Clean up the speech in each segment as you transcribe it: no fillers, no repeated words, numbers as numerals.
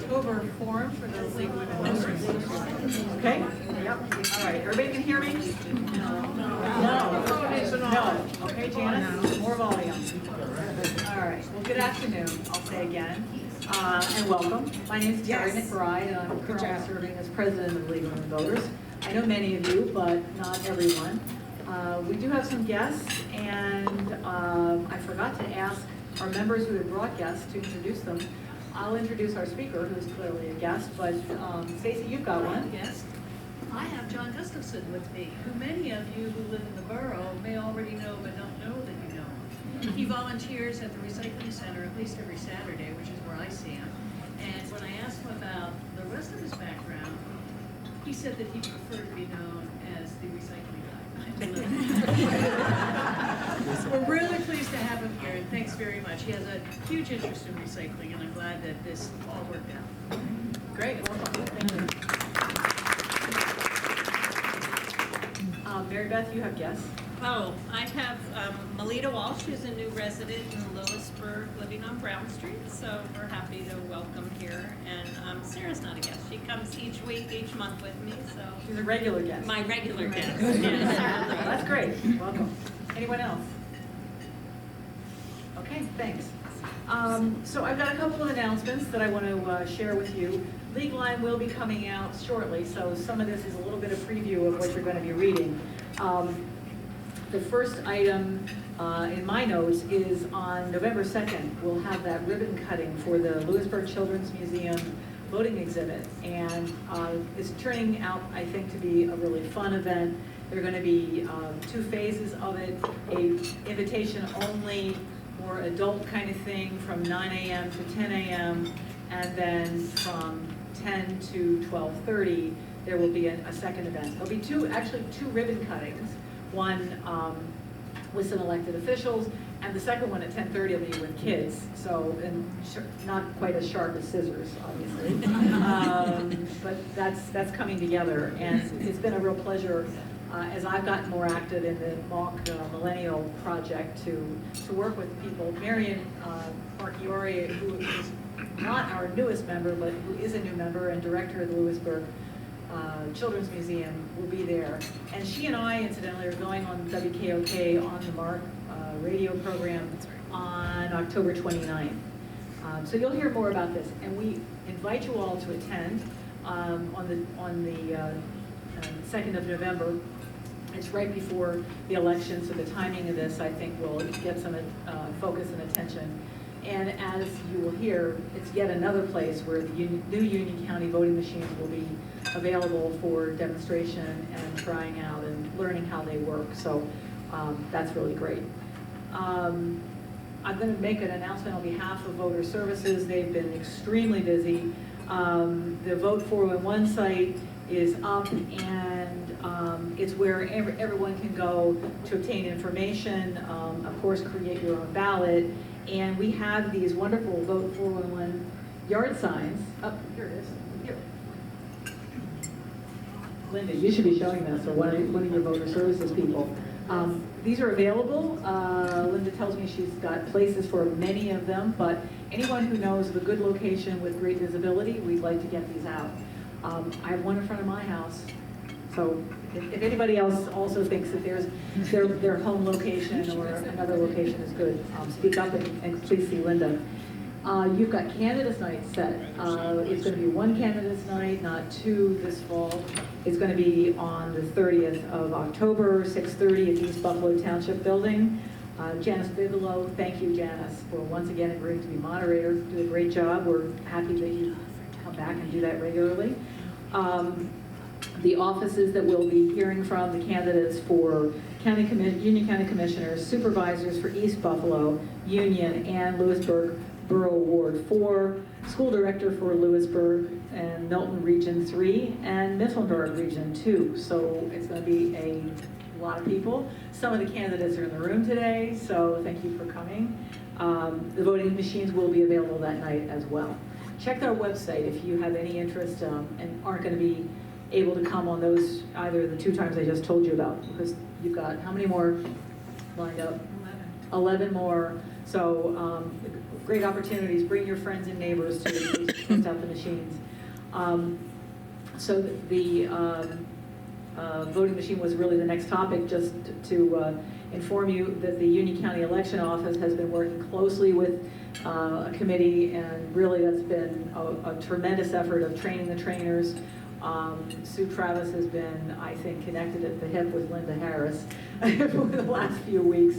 October forum for the League of Women Voters. Okay? Yep. All right. Everybody can hear me? No. Okay, Janice? More volume. All right. Well, good afternoon, I'll say again, and welcome. My name is Terry McBride, and I'm currently serving as president of the League of Women Voters. I know many of you, but not everyone. We do have some guests, and I forgot to ask our members who have brought guests to introduce them. I'll introduce our speaker, who's clearly a guest, but Stacey, you've got one. Yes. I have John Gustafson with me, who many of you who live in the borough may already know but don't know that you know him. He volunteers at the recycling center at least every Saturday, which is where I see him. And when I asked him about the rest of his background, he said that he preferred to be known as the recycling guy. We're really pleased to have him here, and thanks very much. He has a huge interest in recycling, and I'm glad that this all worked out. Great, welcome. Thank you. Mary Beth, you have guests. Oh, I have Melita Walsh, who's a new resident in Lewisburg, living on Brown Street, so we're happy to welcome here. And Sarah's not a guest. She comes each week, each month with me, so. She's a regular guest. My regular guest, Well, yes. that's great. Welcome. Anyone else? Okay, thanks. So I've got a couple of announcements that I want to share with you. League Line will be coming out shortly, so some of this is a little bit of preview of what you're going to be reading. The first item in my notes is on November 2nd, we'll have that ribbon cutting for the Lewisburg Children's Museum voting exhibit. And it's turning out, I think, to be a really fun event. There are going to be two phases of it, a invitation only, more adult kind of thing from 9 a.m. to 10 a.m. And then from 10 to 12:30, there will be a second event. There'll be two ribbon cuttings. One with some elected officials, and the second one at 10:30 will be with kids. So, and not quite as sharp as scissors, obviously, but that's coming together, and it's been a real pleasure as I've gotten more active in the Mock Millennial Project to work with people. Marion Marchiori, who is not our newest member, but who is a new member and director of the Lewisburg Children's Museum, will be there. And she and I, incidentally, are going on WKOK on the Mark radio program on October 29th. So you'll hear more about this. And we invite you all to attend on the 2nd of November. It's right before the election, so the timing of this, I think, will get some focus and attention. And as you will hear, it's yet another place where the new Union County voting machines will be available for demonstration and trying out and learning how they work. So that's really great. I'm going to make an announcement on behalf of Voter Services. They've been extremely busy. The Vote 411 site is up, and it's where everyone can go to obtain information, of course, create your own ballot. And we have these wonderful Vote 411 yard signs. Oh, here it is. Here. Linda, you should be showing this, or one of your Voter Services people. These are available. Linda tells me she's got places for many of them, but anyone who knows of a good location with great visibility, we'd like to get these out. I have one in front of my house. So if anybody else also thinks that their home location or another location is good, speak up and please see Linda. You've got candidates night set. It's going to be one candidates night, not two this fall. It's going to be on the 30th of October, 6:30 at East Buffalo Township Building. Janice Bigelow, thank you, Janice, for once again agreeing to be moderator. Do a great job. We're happy that you come back and do that regularly. The offices that we'll be hearing from, the candidates for Union County Commissioners, supervisors for East Buffalo, Union, and Lewisburg Borough Ward 4, school director for Lewisburg and Milton Region 3, and Mifflinburg Region 2. So it's going to be a lot of people. Some of the candidates are in the room today, so thank you for coming. The voting machines will be available that night as well. Check our website if you have any interest and aren't going to be able to come on those, either the two times I just told you about, because you've got how many more lined up? 11 more. So great opportunities. Bring your friends and neighbors to test out the machine. machines. So the voting machine was really the next topic, just to inform you that the Union County Election Office has been working closely with a committee, and really that's been a tremendous effort of training the trainers. Sue Travis has been, I think, connected at the hip with Linda Harris for the last few weeks.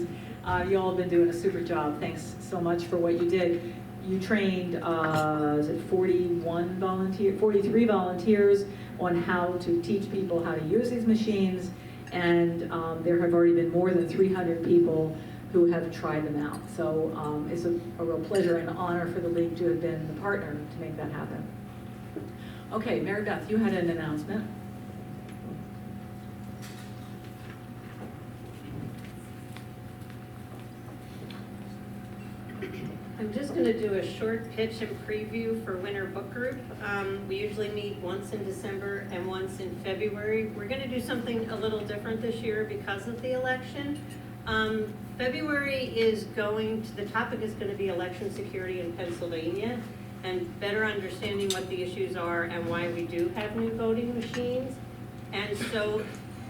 You all have been doing a super job. Thanks so much for what you did. You trained, is it 43 volunteers on how to teach people how to use these machines, and there have already been more than 300 people who have tried them out. So it's a real pleasure and honor for the league to have been the partner to make that happen. Okay, Mary Beth, you had an announcement. I'm just going to do a short pitch and preview for Winter Book Group. We usually meet once in December and once in February. We're going to do something a little different this year because of the election. February is the topic is going to be election security in Pennsylvania and better understanding what the issues are and why we do have new voting machines. And so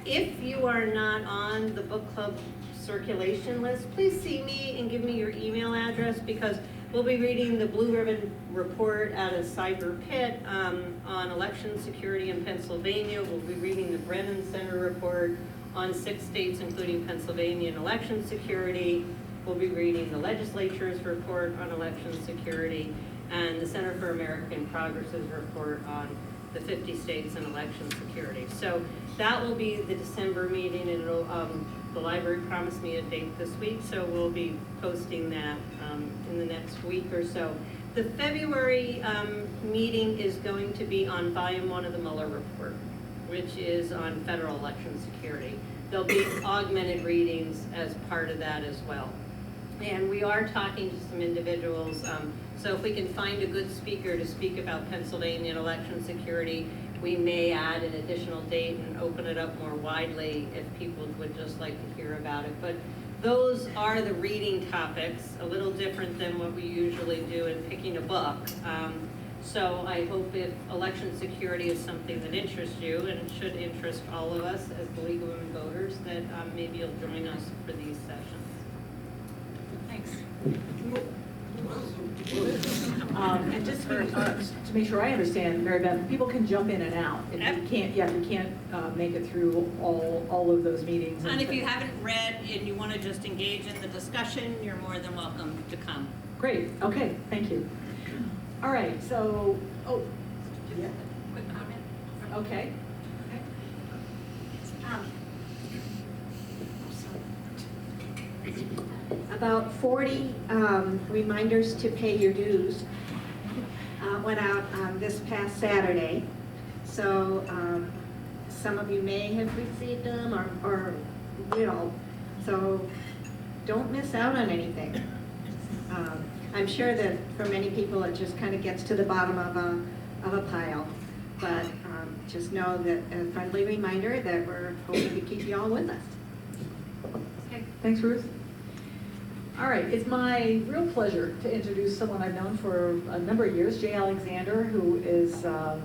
if you are not on the book club circulation list, please see me and give me your email address, because we'll be reading the Blue Ribbon Report out of Cyber Pit on election security in Pennsylvania. We'll be reading the Brennan Center Report on 6 states, including Pennsylvania, and election security. We'll be reading the legislature's report on election security and the Center for American Progress's report on the 50 states and election security. So that will be the December meeting, and it'll, the library promised me a date this week, so we'll be posting that in the next week or so. The February meeting is going to be on Volume 1 of the Mueller Report, which is on federal election security. There'll be augmented readings as part of that as well. And we are talking to some individuals, so if we can find a good speaker to speak about Pennsylvania election security, we may add an additional date and open it up more widely if people would just like to hear about it. But those are the reading topics, a little different than what we usually do in picking a book. So I hope if election security is something that interests you, and it should interest all of us as the League of Women Voters, that maybe you'll join us for these sessions. Thanks. And just to make sure I understand, Mary Beth, people can jump in and out. If you can't make it through all of those meetings. And if you haven't read and you want to just engage in the discussion, you're more than welcome to come. Great, okay, thank you. All right, so, yeah, Quick comment? okay. About 40 reminders to pay your dues went out this past Saturday. So some of you may have received them or will. So don't miss out on anything. I'm sure that for many people it just kind of gets to the bottom of a pile. But just know that a friendly reminder that we're hoping to keep you all with us. Okay, thanks, Ruth. All right, it's my real pleasure to introduce someone I've known for a number of years, Jay Alexander, who is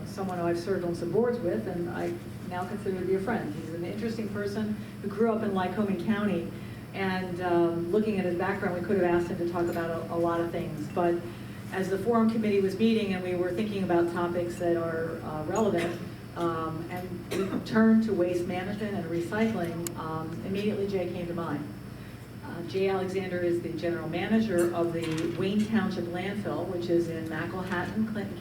someone who I've served on some boards with, and I now consider to be a friend. He's an interesting person who grew up in Lycoming County, and looking at his background, we could have asked him to talk about a lot of things, but as the forum committee was meeting and we were thinking about topics that are relevant, and we turned to waste management and recycling, immediately Jay came to mind. Jay Alexander is the general manager of the Wayne Township landfill, which is in McElhatton, Clinton County.